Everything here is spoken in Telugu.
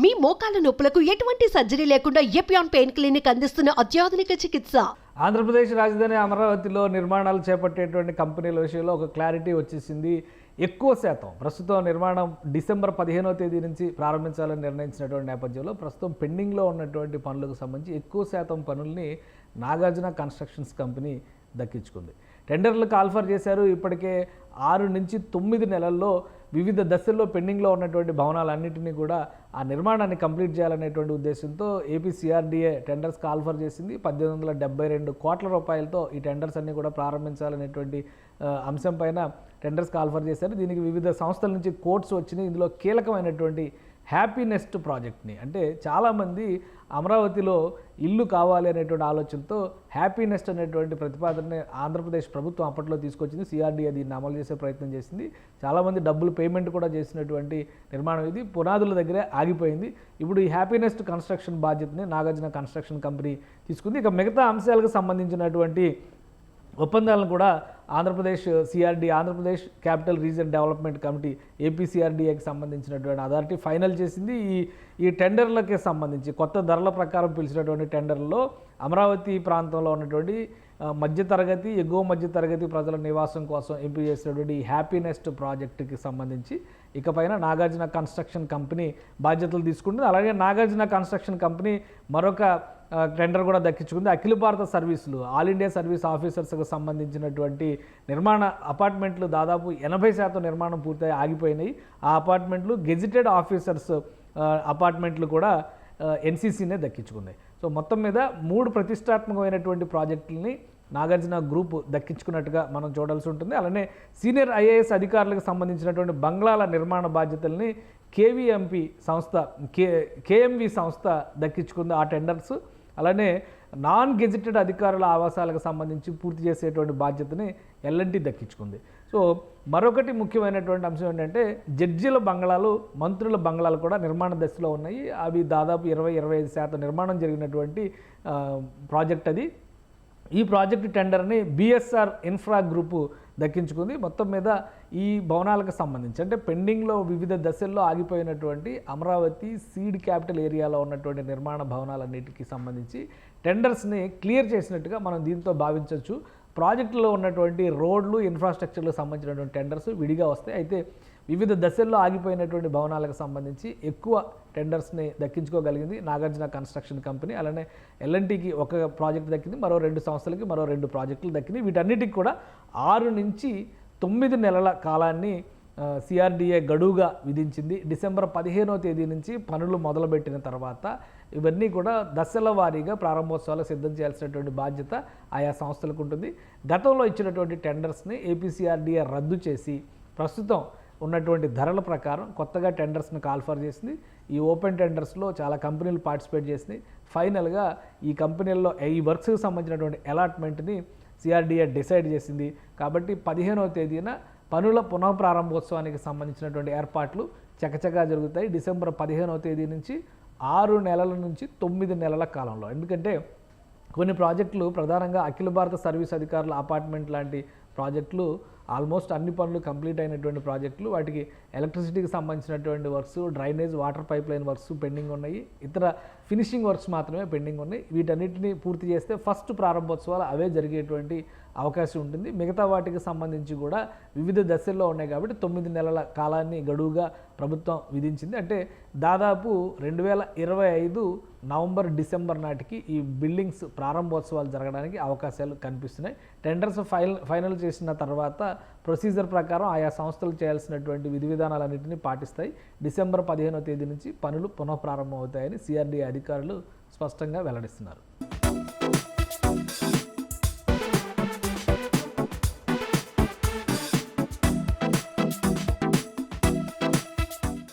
మీ మోకాల నొప్పులకు ఎటువంటి సర్జరీ లేకుండా ఎపియాన్ పెయిన్ క్లినిక్ అందిస్తున్న అత్యాధునిక చికిత్స. ఆంధ్రప్రదేశ్ రాజధాని అమరావతిలో నిర్మాణాలు చేపట్టేటువంటి కంపెనీల విషయంలో ఒక క్లారిటీ వచ్చేసింది. ఎక్కువ శాతం ప్రస్తుతం నిర్మాణం డిసెంబర్ 15వ తేదీ నుంచి ప్రారంభించాలని నిర్ణయించినటువంటి నేపథ్యంలో ప్రస్తుతం పెండింగ్లో ఉన్నటువంటి పనులకు సంబంధించి ఎక్కువ శాతం పనుల్ని నాగార్జున కన్స్ట్రక్షన్స్ కంపెనీ దక్కించుకుంది. టెండర్లకు ఆల్ఫర్ చేశారు. ఇప్పటికే 6 నుంచి 9 నెలల్లో వివిధ దశల్లో పెండింగ్లో ఉన్నటువంటి భవనాలన్నింటినీ కూడా ఆ నిర్మాణాన్ని కంప్లీట్ చేయాలనేటువంటి ఉద్దేశంతో ఏపీ సిఆర్డీఏ టెండర్స్కి ఆల్ఫర్ చేసింది. 1872 కోట్ల రూపాయలతో ఈ టెండర్స్ అన్నీ కూడా ప్రారంభించాలనేటువంటి అంశం పైన టెండర్స్కి ఆల్ఫర్ చేశారు. దీనికి వివిధ సంస్థల నుంచి కోట్స్ వచ్చినాయి. ఇందులో కీలకమైనటువంటి హ్యాపీ నెస్ట్ ప్రాజెక్ట్ని, అంటే చాలామంది అమరావతిలో ఇల్లు కావాలి అనేటువంటి ఆలోచనతో హ్యాపీ నెస్ట్ అనేటువంటి ప్రతిపాదనని ఆంధ్రప్రదేశ్ ప్రభుత్వం అప్పట్లో తీసుకొచ్చింది. సిఆర్డీఏ దీన్ని అమలు చేసే ప్రయత్నం చేసింది. చాలామంది డబ్బులు పేమెంట్ కూడా చేసినటువంటి నిర్మాణం ఇది పునాదుల దగ్గరే ఆగిపోయింది. ఇప్పుడు ఈ హ్యాపీ నెస్ట్ కన్స్ట్రక్షన్ బాధ్యతని నాగార్జున కన్స్ట్రక్షన్ కంపెనీ తీసుకుంది. ఇక మిగతా అంశాలకు సంబంధించినటువంటి ఒప్పందాలను కూడా Andhra Pradesh CRD, Andhra Pradesh capital region development committee, AP సిఆర్డీఏకి సంబంధించినటువంటి అథారిటీ ఫైనల్ చేసింది. ఈ టెండర్లకి సంబంధించి కొత్త ధరల ప్రకారం పిలిచినటువంటి టెండర్లలో అమరావతి ప్రాంతంలో ఉన్నటువంటి మధ్యతరగతి, ఎగువ మధ్యతరగతి ప్రజల నివాసం కోసం ఎంపిక చేసినటువంటి ఈ హ్యాపీ నెస్ట్ ప్రాజెక్టుకి సంబంధించి ఇకపైన నాగార్జున కన్స్ట్రక్షన్ కంపెనీ బాధ్యతలు తీసుకుంటుంది. అలాగే నాగార్జున కన్స్ట్రక్షన్ కంపెనీ మరొక టెండర్ కూడా దక్కించుకుంది. అఖిల భారత సర్వీసులు, ఆల్ ఇండియా సర్వీస్ ఆఫీసర్స్కి సంబంధించినటువంటి నిర్మాణ అపార్ట్మెంట్లు దాదాపు 80% నిర్మాణం పూర్తయి ఆగిపోయినాయి. ఆ అపార్ట్మెంట్లు గెజిటెడ్ ఆఫీసర్స్ అపార్ట్మెంట్లు కూడా ఎన్సీసీనే దక్కించుకున్నాయి. సో మొత్తం మీద 3 ప్రతిష్టాత్మకమైనటువంటి ప్రాజెక్టులని నాగార్జున గ్రూప్ దక్కించుకున్నట్టుగా మనం చూడాల్సి ఉంటుంది. అలానే సీనియర్ ఐఏఎస్ అధికారులకు సంబంధించినటువంటి బంగ్లాల నిర్మాణ బాధ్యతల్ని కేవీఎంపీ సంస్థ, కేఎంవి సంస్థ దక్కించుకుంది ఆ టెండర్స్. అలానే నాన్ గెజిటెడ్ అధికారుల ఆవాసాలకు సంబంధించి పూర్తి చేసేటువంటి బాధ్యతని ఎల్ఎన్టీ దక్కించుకుంది. సో మరొకటి ముఖ్యమైనటువంటి అంశం ఏంటంటే జడ్జిల బంగ్లాలు, మంత్రుల బంగ్లాలు కూడా నిర్మాణ దశలో ఉన్నాయి. అవి దాదాపు 20-25% నిర్మాణం జరిగినటువంటి ప్రాజెక్ట్ అది. ఈ ప్రాజెక్టు టెండర్ని బిఎస్ఆర్ ఇన్ఫ్రా గ్రూపు దక్కించుకుంది. మొత్తం మీద ఈ భవనాలకు సంబంధించి, అంటే పెండింగ్లో వివిధ దశల్లో ఆగిపోయినటువంటి అమరావతి సీడ్ క్యాపిటల్ ఏరియాలో ఉన్నటువంటి నిర్మాణ భవనాలన్నిటికీ సంబంధించి టెండర్స్ని క్లియర్ చేసినట్టుగా మనం దీంతో భావించవచ్చు. ప్రాజెక్టులో ఉన్నటువంటి రోడ్లు, ఇన్ఫ్రాస్ట్రక్చర్లకు సంబంధించినటువంటి టెండర్స్ విడిగా వస్తాయి. అయితే వివిధ దశల్లో ఆగిపోయినటువంటి భవనాలకు సంబంధించి ఎక్కువ టెండర్స్ని దక్కించుకోగలిగింది నాగార్జున కన్స్ట్రక్షన్ కంపెనీ. అలానే ఎల్ఎన్టీకి ఒక ప్రాజెక్ట్ దక్కింది, మరో 2 సంస్థలకి మరో 2 ప్రాజెక్టులు దక్కింది. వీటన్నిటికి కూడా 6 నుంచి 9 నెలల కాలాన్ని సిఆర్డీఏ గడువుగా విధించింది. డిసెంబర్ 15వ తేదీ నుంచి పనులు మొదలుపెట్టిన తర్వాత ఇవన్నీ కూడా దశల వారీగా ప్రారంభోత్సవాలు సిద్ధం చేయాల్సినటువంటి బాధ్యత ఆయా సంస్థలకు ఉంటుంది. గతంలో ఇచ్చినటువంటి టెండర్స్ని ఏపీసీఆర్డీఏ రద్దు చేసి ప్రస్తుతం ఉన్నటువంటి ధరల ప్రకారం కొత్తగా టెండర్స్ని కాల్ఫర్ చేసింది. ఈ ఓపెన్ టెండర్స్లో చాలా కంపెనీలు పార్టిసిపేట్ చేసినాయి. ఫైనల్గా ఈ కంపెనీల్లో ఈ వర్క్స్కి సంబంధించినటువంటి అలాట్మెంట్ని సిఆర్డీఏ డిసైడ్ చేసింది. కాబట్టి 15వ తేదీన పనుల పునఃప్రారంభోత్సవానికి సంబంధించినటువంటి ఏర్పాట్లు చకచకా జరుగుతాయి. డిసెంబర్ 15వ తేదీ నుంచి 6 నెలల నుంచి 9 నెలల కాలంలో. ఎందుకంటే కొన్ని ప్రాజెక్టులు ప్రధానంగా అఖిల భారత సర్వీస్ అధికారుల అపార్ట్మెంట్ లాంటి ప్రాజెక్టులు ఆల్మోస్ట్ అన్ని పనులు కంప్లీట్ అయినటువంటి ప్రాజెక్టులు. వాటికి ఎలక్ట్రిసిటీకి సంబంధించినటువంటి works, drainage, water pipe line works pending ఉన్నాయి. ఇతర ఫినిషింగ్ వర్క్స్ మాత్రమే పెండింగ్ ఉన్నాయి. వీటన్నిటిని పూర్తి చేస్తే ఫస్ట్ ప్రారంభోత్సవాలు అవే జరిగేటువంటి అవకాశం ఉంటుంది. మిగతా వాటికి సంబంధించి కూడా వివిధ దశల్లో ఉన్నాయి కాబట్టి 9 నెలల కాలాన్ని గడువుగా ప్రభుత్వం విధించింది. అంటే దాదాపు 2025 నవంబర్, డిసెంబర్ నాటికి ఈ బిల్డింగ్స్ ప్రారంభోత్సవాలు జరగడానికి అవకాశాలు కనిపిస్తున్నాయి. టెండర్స్ ఫైనల్ చేసిన తర్వాత ప్రొసీజర్ ప్రకారం ఆయా సంస్థలు చేయాల్సినటువంటి విధి విధానాలన్నింటినీ పాటిస్తాయి. డిసెంబర్ 15వ తేదీ నుంచి పనులు పునఃప్రారంభం అవుతాయని సిఆర్డీఏ అధికారులు స్పష్టంగా వెల్లడిస్తున్నారు.